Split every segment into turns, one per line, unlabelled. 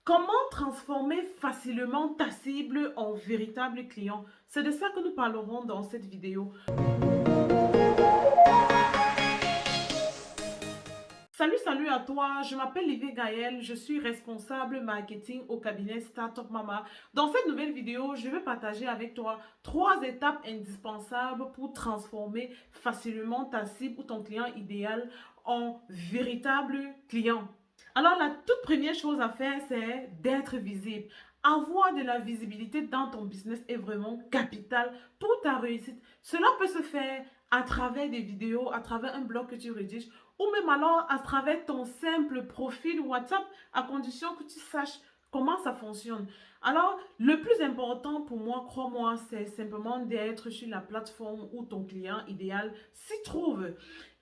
Comment transformer facilement ta cible en véritable client? C'est de ça que nous parlerons dans cette vidéo. Salut à toi, je m'appelle Livie Gaël, je suis responsable marketing au cabinet Startup Mama. Dans cette nouvelle vidéo, je vais partager avec toi 3 étapes indispensables pour transformer facilement ta cible ou ton client idéal en véritable client. Alors, la toute première chose à faire, c'est d'être visible. Avoir de la visibilité dans ton business est vraiment capital pour ta réussite. Cela peut se faire à travers des vidéos, à travers un blog que tu rédiges, ou même alors à travers ton simple profil WhatsApp, à condition que tu saches comment ça fonctionne. Alors, le plus important pour moi, crois-moi, c'est simplement d'être sur la plateforme où ton client idéal s'y trouve.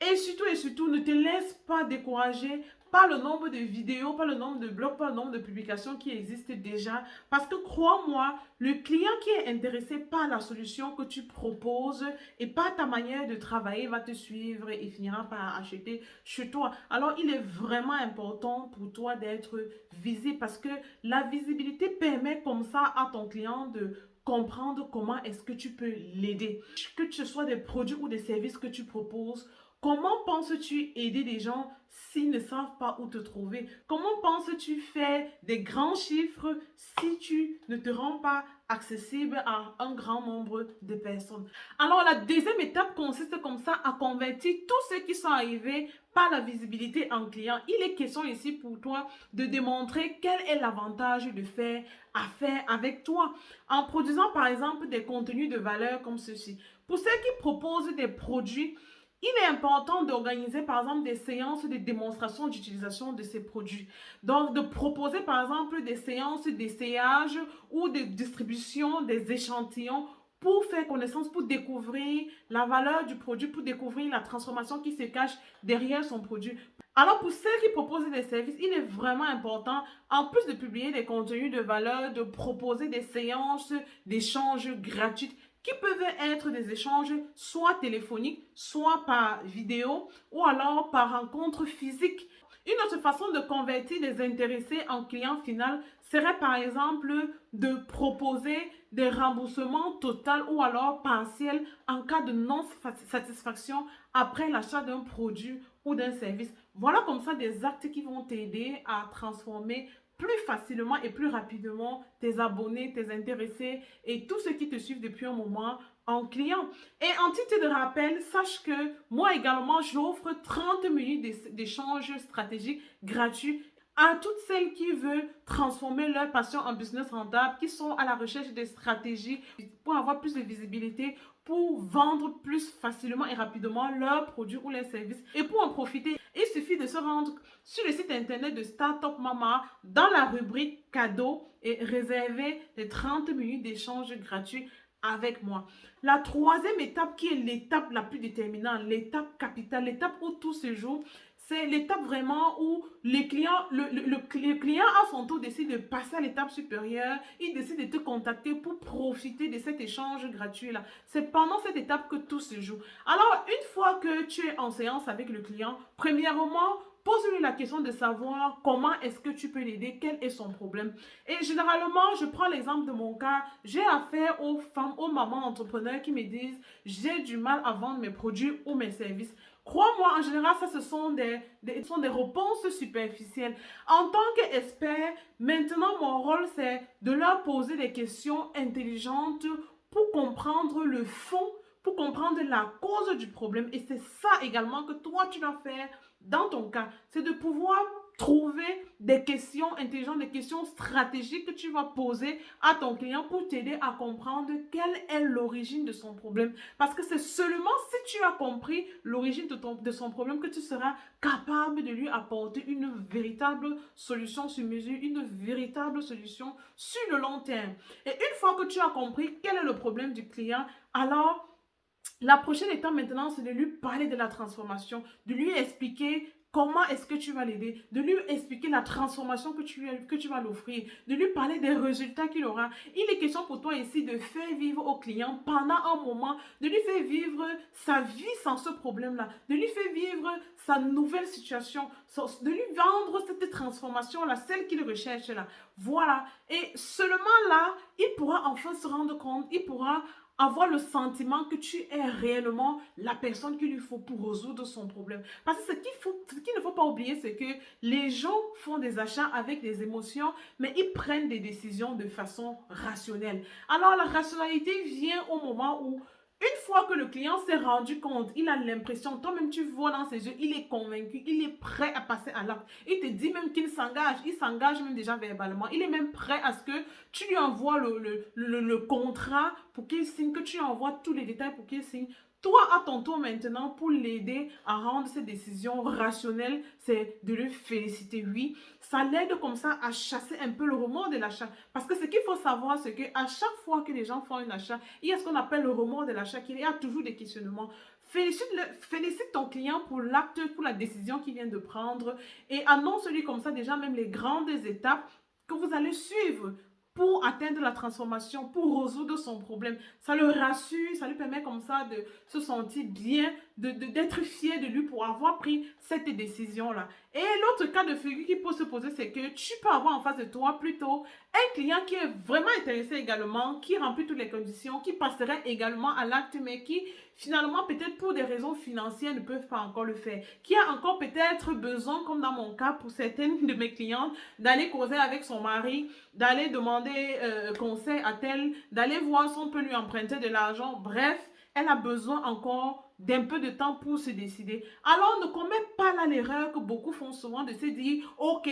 Et surtout, ne te laisse pas décourager par le nombre de vidéos, par le nombre de blogs, par le nombre de publications qui existent déjà. Parce que crois-moi, le client qui est intéressé par la solution que tu proposes et par ta manière de travailler va te suivre et finira par acheter chez toi. Alors, il est vraiment important pour toi d'être visible parce que la visibilité permet comme ça à ton client de comprendre comment est-ce que tu peux l'aider. Que ce soit des produits ou des services que tu proposes, comment penses-tu aider des gens s'ils ne savent pas où te trouver? Comment penses-tu faire des grands chiffres si tu ne te rends pas accessible à un grand nombre de personnes? Alors, la deuxième étape consiste comme ça à convertir tous ceux qui sont arrivés par la visibilité en client. Il est question ici pour toi de démontrer quel est l'avantage de faire affaire avec toi en produisant par exemple des contenus de valeur comme ceci. Pour ceux qui proposent des produits, il est important d'organiser par exemple des séances de démonstration d'utilisation de ces produits. Donc de proposer par exemple des séances d'essayage ou de distribution des échantillons pour faire connaissance, pour découvrir la valeur du produit, pour découvrir la transformation qui se cache derrière son produit. Alors pour ceux qui proposent des services, il est vraiment important, en plus de publier des contenus de valeur, de proposer des séances d'échanges gratuites qui peuvent être des échanges soit téléphoniques, soit par vidéo ou alors par rencontre physique. Une autre façon de convertir les intéressés en clients final serait par exemple de proposer des remboursements total ou alors partiels en cas de non-satisfaction après l'achat d'un produit ou d'un service. Voilà comme ça des actes qui vont t'aider à transformer plus facilement et plus rapidement tes abonnés, tes intéressés et tous ceux qui te suivent depuis un moment en client. Et en titre de rappel, sache que moi également, j'offre 30 minutes d'échanges stratégiques gratuits à toutes celles qui veulent transformer leur passion en business rentable, qui sont à la recherche de stratégies pour avoir plus de visibilité, pour vendre plus facilement et rapidement leurs produits ou leurs services. Et pour en profiter, il suffit de se rendre sur le site internet de Startup Mama dans la rubrique cadeaux et réserver les 30 minutes d'échange gratuits avec moi. La troisième étape qui est l'étape la plus déterminante, l'étape capitale, l'étape où tout se joue, c'est l'étape vraiment où le client à son tour décide de passer à l'étape supérieure, il décide de te contacter pour profiter de cet échange gratuit-là. C'est pendant cette étape que tout se joue. Alors, une fois que tu es en séance avec le client, premièrement, pose-lui la question de savoir comment est-ce que tu peux l'aider, quel est son problème. Et généralement, je prends l'exemple de mon cas, j'ai affaire aux femmes, aux mamans entrepreneurs qui me disent j'ai du mal à vendre mes produits ou mes services. Crois-moi, en général, ça, ce sont des réponses superficielles. En tant qu'expert, maintenant, mon rôle, c'est de leur poser des questions intelligentes pour comprendre le fond, pour comprendre la cause du problème. Et c'est ça également que toi, tu dois faire dans ton cas. C'est de pouvoir trouver des questions intelligentes, des questions stratégiques que tu vas poser à ton client pour t'aider à comprendre quelle est l'origine de son problème. Parce que c'est seulement si tu as compris l'origine de son problème que tu seras capable de lui apporter une véritable solution sur mesure, une véritable solution sur le long terme. Et une fois que tu as compris quel est le problème du client, alors la prochaine étape maintenant, c'est de lui parler de la transformation, de lui expliquer comment est-ce que tu vas l'aider, de lui expliquer la transformation que tu vas l'offrir, de lui parler des résultats qu'il aura. Il est question pour toi ici de faire vivre au client pendant un moment, de lui faire vivre sa vie sans ce problème-là, de lui faire vivre sa nouvelle situation, de lui vendre cette transformation-là, celle qu'il recherche là. Voilà. Et seulement là, il pourra enfin se rendre compte, il pourra avoir le sentiment que tu es réellement la personne qu'il lui faut pour résoudre son problème. Parce que ce qu'il ne faut pas oublier, c'est que les gens font des achats avec des émotions, mais ils prennent des décisions de façon rationnelle. Alors la rationalité vient au moment où une fois que le client s'est rendu compte, il a l'impression, toi-même tu vois dans ses yeux, il est convaincu, il est prêt à passer à l'acte. Il te dit même qu'il s'engage, il s'engage même déjà verbalement. Il est même prêt à ce que tu lui envoies le contrat pour qu'il signe, que tu lui envoies tous les détails pour qu'il signe. Toi, à ton tour maintenant, pour l'aider à rendre ses décisions rationnelles, c'est de le féliciter. Oui, ça l'aide comme ça à chasser un peu le remords de l'achat. Parce que ce qu'il faut savoir, c'est qu'à chaque fois que les gens font un achat, il y a ce qu'on appelle le remords de l'achat, qu'il y a toujours des questionnements. Félicite ton client pour l'acte, pour la décision qu'il vient de prendre et annonce-lui comme ça déjà même les grandes étapes que vous allez suivre pour atteindre la transformation, pour résoudre son problème. Ça le rassure, ça lui permet comme ça de se sentir bien, d'être fier de lui pour avoir pris cette décision-là. Et l'autre cas de figure qui peut se poser, c'est que tu peux avoir en face de toi plutôt un client qui est vraiment intéressé également, qui remplit toutes les conditions, qui passerait également à l'acte, mais qui finalement peut-être pour des raisons financières ne peuvent pas encore le faire, qui a encore peut-être besoin, comme dans mon cas pour certaines de mes clientes, d'aller causer avec son mari, d'aller demander conseil à tel, d'aller voir si on peut lui emprunter de l'argent. Bref, elle a besoin encore d'un peu de temps pour se décider. Alors, ne commets pas là l'erreur que beaucoup font souvent de se dire, ok,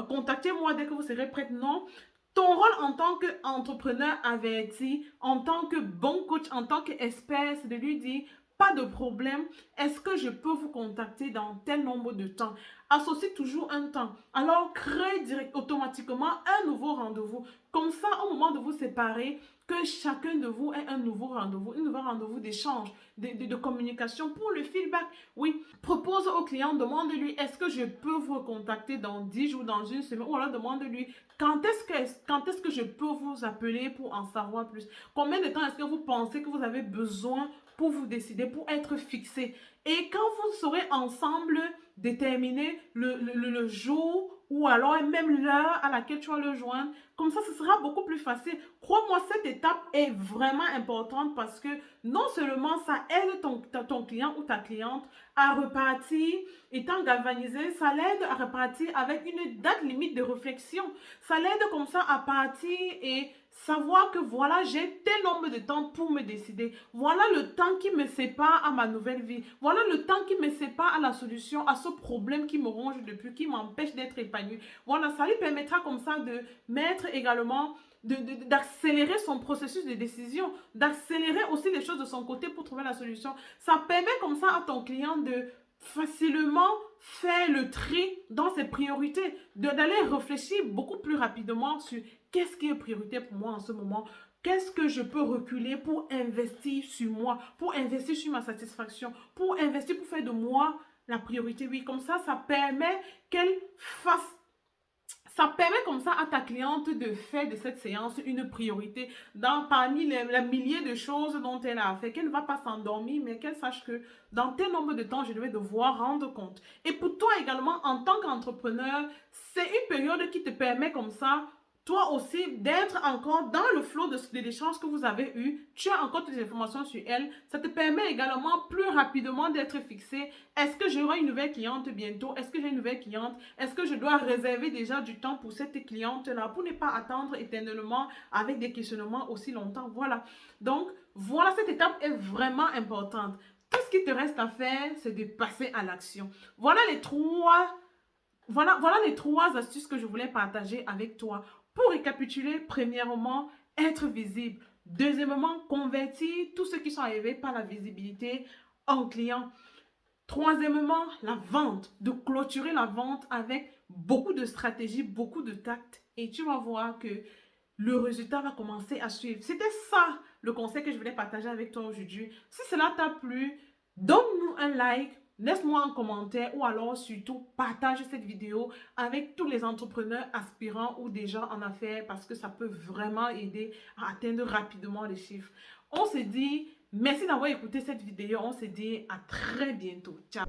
contactez-moi dès que vous serez prête. Non. Ton rôle en tant qu'entrepreneur averti, en tant que bon coach, en tant qu'expert, c'est de lui dire, pas de problème, est-ce que je peux vous contacter dans tel nombre de temps? Associe toujours un temps. Alors, crée automatiquement un nouveau rendez-vous. Comme ça, au moment de vous séparer, que chacun de vous ait un nouveau rendez-vous, un nouveau rendez-vous d'échange, de communication pour le feedback. Oui, propose au client, demande-lui, est-ce que je peux vous contacter dans 10 jours, dans une semaine, ou alors demande-lui, quand est-ce que je peux vous appeler pour en savoir plus? Combien de temps est-ce que vous pensez que vous avez besoin pour vous décider, pour être fixé? Et quand vous serez ensemble, déterminer le jour ou alors même l'heure à laquelle tu vas le joindre. Comme ça, ce sera beaucoup plus facile. Crois-moi, cette étape est vraiment importante parce que non seulement ça aide ton client ou ta cliente à repartir, étant galvanisé, ça l'aide à repartir avec une date limite de réflexion. Ça l'aide comme ça à partir et savoir que voilà, j'ai tel nombre de temps pour me décider. Voilà le temps qui me sépare à ma nouvelle vie. Voilà le temps qui me sépare à la solution, à ce problème qui me ronge depuis, qui m'empêche d'être épanoui. Voilà, ça lui permettra comme ça de mettre également, d'accélérer son processus de décision, d'accélérer aussi les choses de son côté pour trouver la solution. Ça permet comme ça à ton client de facilement faire le tri dans ses priorités, d'aller réfléchir beaucoup plus rapidement sur qu'est-ce qui est priorité pour moi en ce moment, qu'est-ce que je peux reculer pour investir sur moi, pour investir sur ma satisfaction, pour investir, pour faire de moi la priorité. Oui, comme ça permet qu'elle fasse. Ça permet comme ça à ta cliente de faire de cette séance une priorité parmi les milliers de choses dont elle a fait, qu'elle ne va pas s'endormir, mais qu'elle sache que dans tel nombre de temps, je vais devoir rendre compte. Et pour toi également, en tant qu'entrepreneur, c'est une période qui te permet comme ça toi aussi d'être encore dans le flot de l'échange que vous avez eu. Tu as encore toutes les informations sur elle. Ça te permet également plus rapidement d'être fixé. Est-ce que j'aurai une nouvelle cliente bientôt? Est-ce que j'ai une nouvelle cliente? Est-ce que je dois réserver déjà du temps pour cette cliente-là pour ne pas attendre éternellement avec des questionnements aussi longtemps? Voilà. Donc, voilà, cette étape est vraiment importante. Tout ce qui te reste à faire, c'est de passer à l'action. Voilà les trois astuces que je voulais partager avec toi. Pour récapituler, premièrement, être visible. Deuxièmement, convertir tous ceux qui sont arrivés par la visibilité en client. Troisièmement, la vente. De clôturer la vente avec beaucoup de stratégie, beaucoup de tact. Et tu vas voir que le résultat va commencer à suivre. C'était ça le conseil que je voulais partager avec toi aujourd'hui. Si cela t'a plu, donne-nous un like, Laisse-moi un commentaire ou alors surtout partage cette vidéo avec tous les entrepreneurs aspirants ou déjà en affaires parce que ça peut vraiment aider à atteindre rapidement les chiffres. On se dit merci d'avoir écouté cette vidéo. On se dit à très bientôt. Ciao.